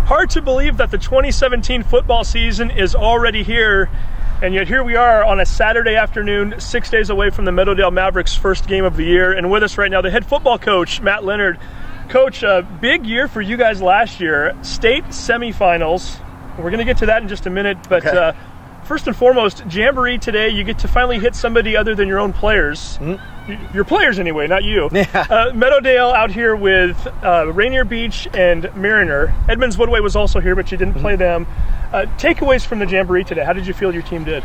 Hard to believe that the 2017 football season is already here, and yet here we are on a Saturday afternoon, 6 days away from the Meadowdale Mavericks' first game of the year. And with us right now, the head football coach, Matt Leonard. Coach, a big year for you guys last year. State semifinals. We're going to get to that in just a minute, but okay. First and foremost, Jamboree today, you get to finally hit somebody other than your own players. Mm-hmm. Your players anyway, not you. Yeah. Meadowdale out here with Rainier Beach and Mariner. Edmonds Woodway was also here, but you didn't play them. Takeaways from the Jamboree today. How did you feel your team did?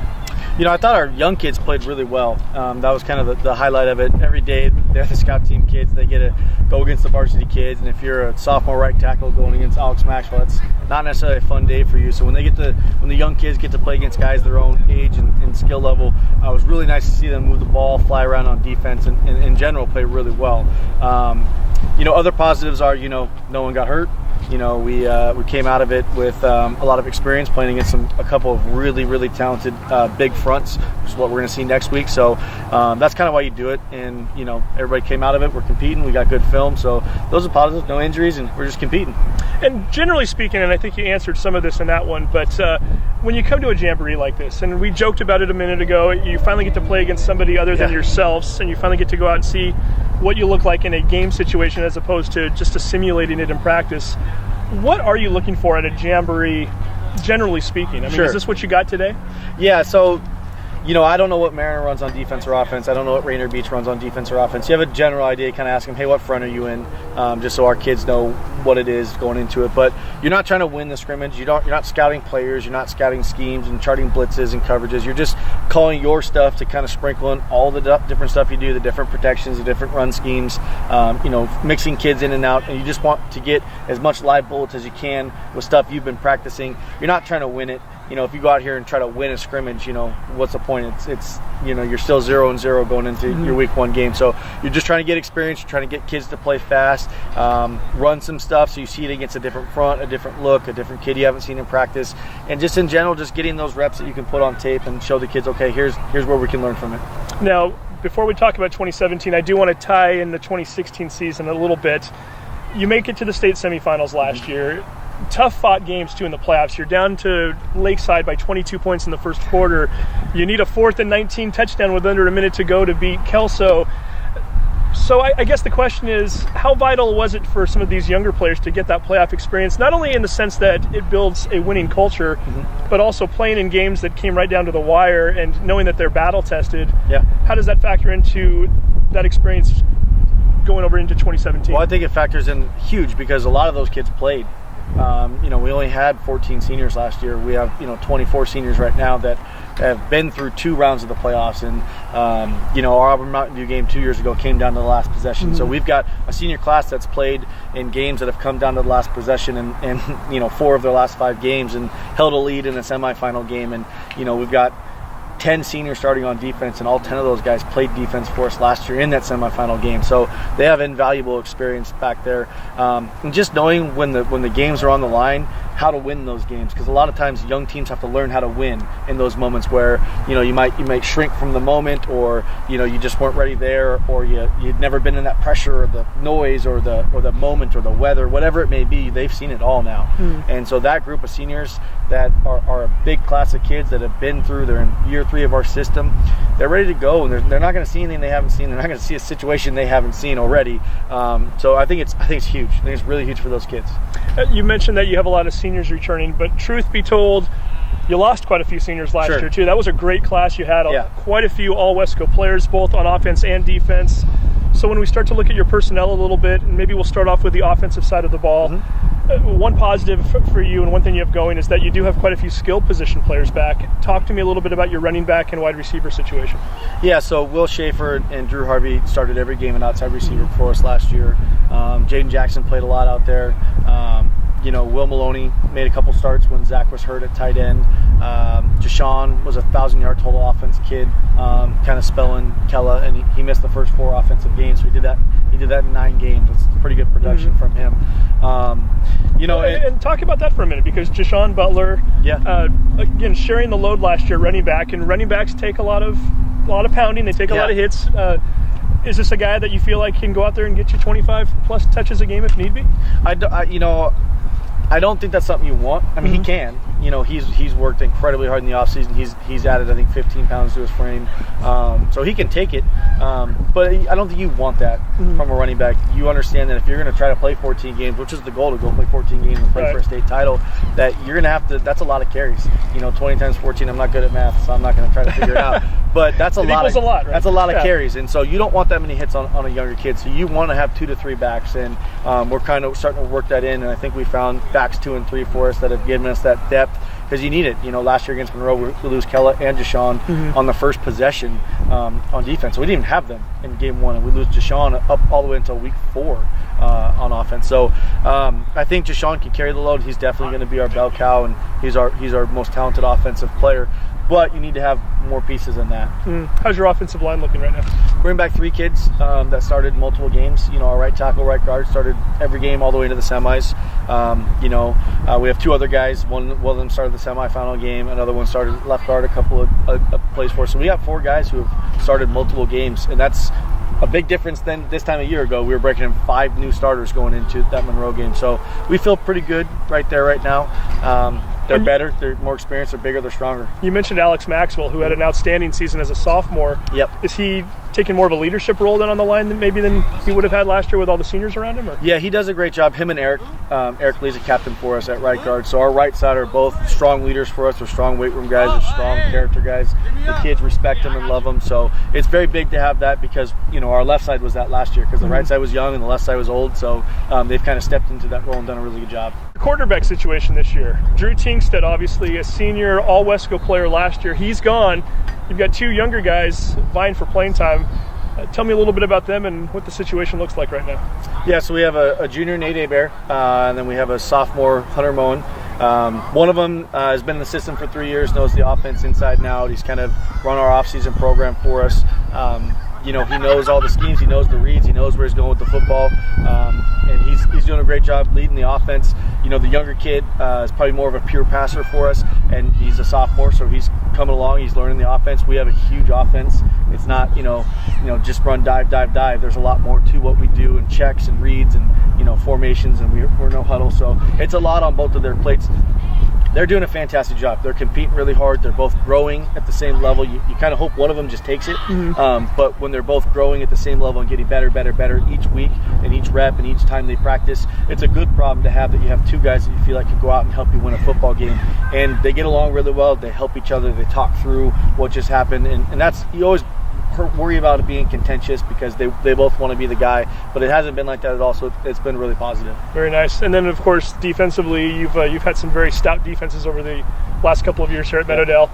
You know, I thought our young kids played really well. That was kind of the highlight of it. Every day, they're the scout team kids. They get to go against the varsity kids. And if you're a sophomore right tackle going against Alex Maxwell, that's not necessarily a fun day for you. So when the young kids get to play against guys their own age and skill level, it was really nice to see them move the ball, fly around on defense, and in general play really well. Other positives are, no one got hurt. We came out of it with a lot of experience playing against a couple of really, really talented big fronts, which is what we're going to see next week. So that's kind of why you do it. And, everybody came out of it. We're competing. We got good film. So those are positives, no injuries, and we're just competing. And generally speaking, and I think you answered some of this in that one, but when you come to a Jamboree like this, and we joked about it a minute ago, you finally get to play against somebody other than yourselves, and you finally get to go out and see what you look like in a game situation as opposed to just simulating it in practice. What are you looking for at a Jamboree, generally speaking? I mean, Is this what you got today? Yeah, so, I don't know what Mariner runs on defense or offense. I don't know what Rainier Beach runs on defense or offense. You have a general idea, kind of ask them, hey, what front are you in? Just so our kids know what it is going into it. But you're not trying to win the scrimmage. You're not scouting players. You're not scouting schemes and charting blitzes and coverages. You're just calling your stuff to kind of sprinkle in all the different stuff you do, the different protections, the different run schemes, mixing kids in and out. And you just want to get as much live bullets as you can with stuff you've been practicing. You're not trying to win it. If you go out here and try to win a scrimmage, what's the point? It's you're still 0-0 going into your week one game. So you're just trying to get experience. You're trying to get kids to play fast, run some stuff so you see it against a different front, a different look, a different kid you haven't seen in practice. And just in general, just getting those reps that you can put on tape and show the kids, okay, here's where we can learn from it. Now, before we talk about 2017, I do want to tie in the 2016 season a little bit. You make it to the state semifinals last year. Tough fought games too in the playoffs. You're down to Lakeside by 22 points in the first quarter. You need a 4th and 19 touchdown with under a minute to go to beat Kelso. So I guess the question is, how vital was it for some of these younger players to get that playoff experience, not only in the sense that it builds a winning culture, but also playing in games that came right down to the wire and knowing that they're battle tested? Yeah. How does that factor into that experience going over into 2017? Well, I think it factors in huge because a lot of those kids played. We only had 14 seniors last year. We have 24 seniors right now that have been through 2 rounds of the playoffs, and our Auburn Mountain View game 2 years ago came down to the last possession. So we've got a senior class that's played in games that have come down to the last possession, and 4 of their last 5 games, and held a lead in a semifinal game. And we've got 10 seniors starting on defense, and all 10 of those guys played defense for us last year in that semifinal game. So they have invaluable experience back there, and just knowing when the games are on the line, how to win those games, because a lot of times young teams have to learn how to win in those moments where you might shrink from the moment, or you just weren't ready there, or you'd never been in that pressure or the noise or the moment or the weather, whatever it may be. They've seen it all now. And so that group of seniors that are a big class of kids that have been through, they're in year 3 of our system, they're ready to go, and they're not going to see anything they haven't seen. They're not going to see a situation they haven't seen already. So I think it's huge. I think it's really huge for those kids. You mentioned that you have a lot of seniors returning, but truth be told, you lost quite a few seniors last year too. That was a great class. You had quite a few all-Wesco players, both on offense and defense. So when we start to look at your personnel a little bit, and maybe we'll start off with the offensive side of the ball, one positive for you and one thing you have going is that you do have quite a few skill position players back. Talk to me a little bit about your running back and wide receiver situation. Yeah, so Will Schaefer and Drew Harvey started every game an outside receiver for us last year. Jaden Jackson played a lot out there. Will Maloney made a couple starts when Zach was hurt at tight end. Jashawn was a 1,000-yard total offense kid, kind of spelling Kella, and he missed the first 4 offensive games. So he did that in 9 games. It's pretty good production from him. And talk about that for a minute, because Jashawn Butler, again, sharing the load last year, running back, and running backs take a lot of pounding. They take a lot of hits. Is this a guy that you feel like can go out there and get you 25 plus touches a game if need be? I don't think that's something you want. I mean, he can. You know, he's worked incredibly hard in the offseason. He's added, I think, 15 pounds to his frame. So he can take it. But I don't think you want that from a running back. You understand that if you're going to try to play 14 games, which is the goal, to go play 14 games and play for a state title, that you're going to have to – that's a lot of carries. You know, 20 times 14, I'm not good at math, so I'm not going to try to figure it out. But that's a lot. Right? That's a lot of carries. And so you don't want that many hits on a younger kid. So you want to have 2 to 3 backs. And we're kind of starting to work that in. And I think we found backs 2 and 3 for us that have given us that depth. Because you need it. You know, last year against Monroe, we lose Kella and Deshaun on the first possession on defense. So we didn't even have them in game 1, and we lose Deshaun up all the way until week 4 on offense. So I think Deshaun can carry the load. He's definitely going to be our bell cow, and he's our most talented offensive player. But you need to have more pieces than that. How's your offensive line looking right now? Bring back 3 kids that started multiple games. You know, our right tackle, right guard started every game all the way to the semis. We have 2 other guys. One of them started the semifinal game. Another one started left guard a couple of plays for us. So we got 4 guys who have started multiple games, and that's a big difference than this time a year ago. We were breaking in 5 new starters going into that Monroe game. So we feel pretty good right there right now. They're better, they're more experienced, they're bigger, they're stronger. You mentioned Alex Maxwell, who had an outstanding season as a sophomore. Yep. Is he taking more of a leadership role then on the line than he would have had last year with all the seniors around him? Or? Yeah, he does a great job. Him and Eric. Eric Lee's a captain for us at right guard. So our right side are both strong leaders for us. They're strong weight room guys. They're strong character guys. The kids respect them and love them. So it's very big to have that because, you know, our left side was that last year because the right side was young and the left side was old. So they've kind of stepped into that role and done a really good job. Quarterback situation this year. Drew Tingstead, obviously a senior All-Wesco player last year. He's gone. You've got 2 younger guys vying for playing time. Tell me a little bit about them and what the situation looks like right now. Yeah, so we have a junior, Nate Hebert, and then we have a sophomore, Hunter Moen. One of them has been in the system for 3 years, knows the offense inside and out. He's kind of run our off-season program for us. He knows all the schemes, he knows the reads, he knows where he's going with the football, and he's doing a great job leading the offense. You know, the younger kid is probably more of a pure passer for us, and he's a sophomore, so he's coming along, he's learning the offense. We have a huge offense. It's not, just run, dive. There's a lot more to what we do, and checks and reads and, formations, and we're no huddle. So it's a lot on both of their plates. They're doing a fantastic job. They're competing really hard. They're both growing at the same level. You kind of hope one of them just takes it. But when they're both growing at the same level and getting better each week and each rep and each time they practice, it's a good problem to have that you have 2 guys that you feel like can go out and help you win a football game. And they get along really well. They help each other. They talk through what just happened. And that's, you always worry about it being contentious because they both want to be the guy, but it hasn't been like that at all, so it's been really positive. Very nice. And then, of course, defensively, you've had some very stout defenses over the last couple of years here at Meadowdale.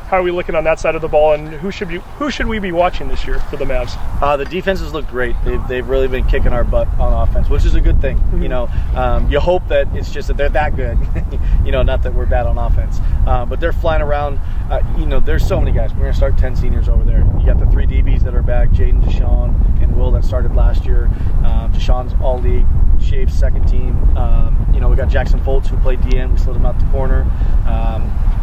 How are we looking on that side of the ball, and who should we be watching this year for the Mavs? The defenses look great. They've really been kicking our butt on offense, which is a good thing. You hope that it's just that they're that good. Not that we're bad on offense, but they're flying around. There's so many guys. We're going to start 10 seniors over there. You got the 3 DBs that are back: Jaden, Deshaun, and Will that started last year. Deshaun's all league, Shave's second team. We got Jackson Foltz who played DN. We slid him out the corner.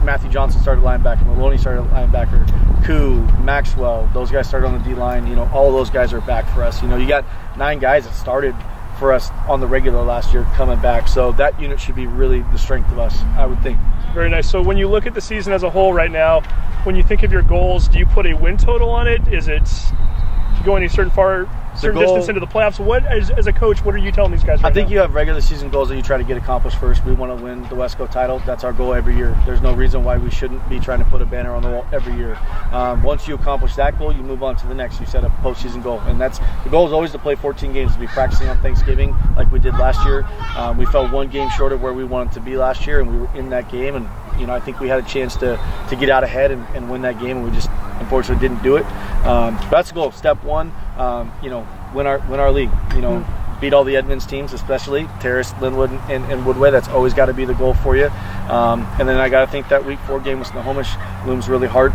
Matthew Johnson started linebacker. Maloney started linebacker. Koo, Maxwell, those guys started on the D-line. All of those guys are back for us. You got 9 guys that started for us on the regular last year coming back. So that unit should be really the strength of us, I would think. Very nice. So when you look at the season as a whole right now, when you think of your goals, do you put a win total on it? Is it going a certain distance into the playoffs? What, as a coach, what are you telling these guys right I think now? you have regular season goals that you try to get accomplished first. We want to win the Wesco title. That's our goal every year. There's no reason why we shouldn't be trying to put a banner on the wall every year. Once you accomplish that goal, you move on to the next. You set a postseason goal. And the goal is always to play 14 games, to be practicing on Thanksgiving like we did last year. We fell 1 game short of where we wanted to be last year, and we were in that game. And I think we had a chance to get out ahead and win that game, and we just unfortunately didn't do it. But that's the goal. Step 1, win our league. Beat all the Edmonds teams, especially Terrace, Linwood, and Woodway. That's always got to be the goal for you. And then I got to think that week 4 game with Snohomish looms really hard,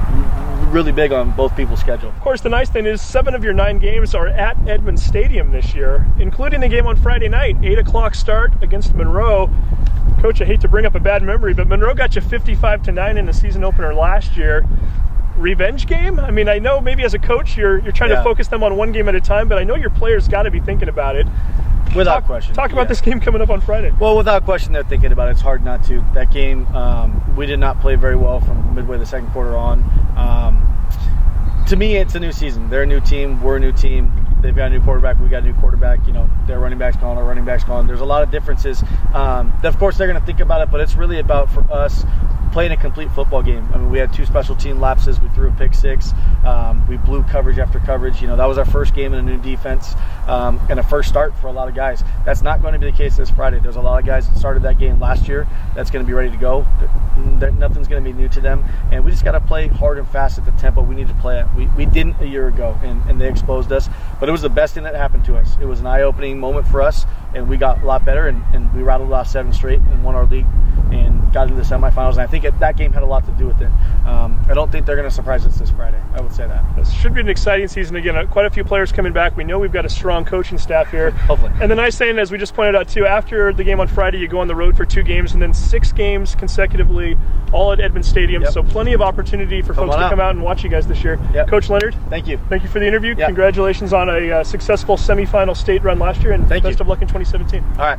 really big on both people's schedule. Of course, the nice thing is 7 of your 9 games are at Edmonds Stadium this year, including the game on Friday night, 8 o'clock start against Monroe. Coach, I hate to bring up a bad memory, but Monroe got you 55-9 in the season opener last year. Revenge game? I mean, I know maybe as a coach you're trying to focus them on 1 game at a time, but I know your players got to be thinking about it. Without question. Talk about this game coming up on Friday. Well, without question, they're thinking about it. It's hard not to. That game, we did not play very well from midway the second quarter on. To me, it's a new season. They're a new team. We're a new team. They've got a new quarterback. We got a new quarterback. You know, their running back's calling, our running back's calling. There's a lot of differences. Of course, they're going to think about it, but it's really about, for us, playing a complete football game. I mean, we had 2 special team lapses. We threw a pick 6. We blew coverage after coverage. You know, that was our first game in a new defense and a first start for a lot of guys. That's not going to be the case this Friday. There's a lot of guys that started that game last year that's going to be ready to go. Nothing's going to be new to them. And we just got to play hard and fast at the tempo we need to play at. We didn't a year ago, and they exposed us. But it was the best thing that happened to us. It was an eye-opening moment for us, and we got a lot better, and we rattled off 7 straight and won our league and got into the semifinals. And I think that game had a lot to do with it. I don't think they're going to surprise us this Friday. I would say that. This should be an exciting season again. Quite a few players coming back. We know we've got a strong coaching staff here. Hopefully. And the nice thing, as we just pointed out too, after the game on Friday, you go on the road for 2 games and then 6 games consecutively, all at Edmonds Stadium. Yep. So plenty of opportunity for folks to come out and watch you guys this year. Yep. Coach Leonard, thank you. Thank you for the interview. Yep. Congratulations on a successful semifinal state run last year, and best of luck in 2017. All right.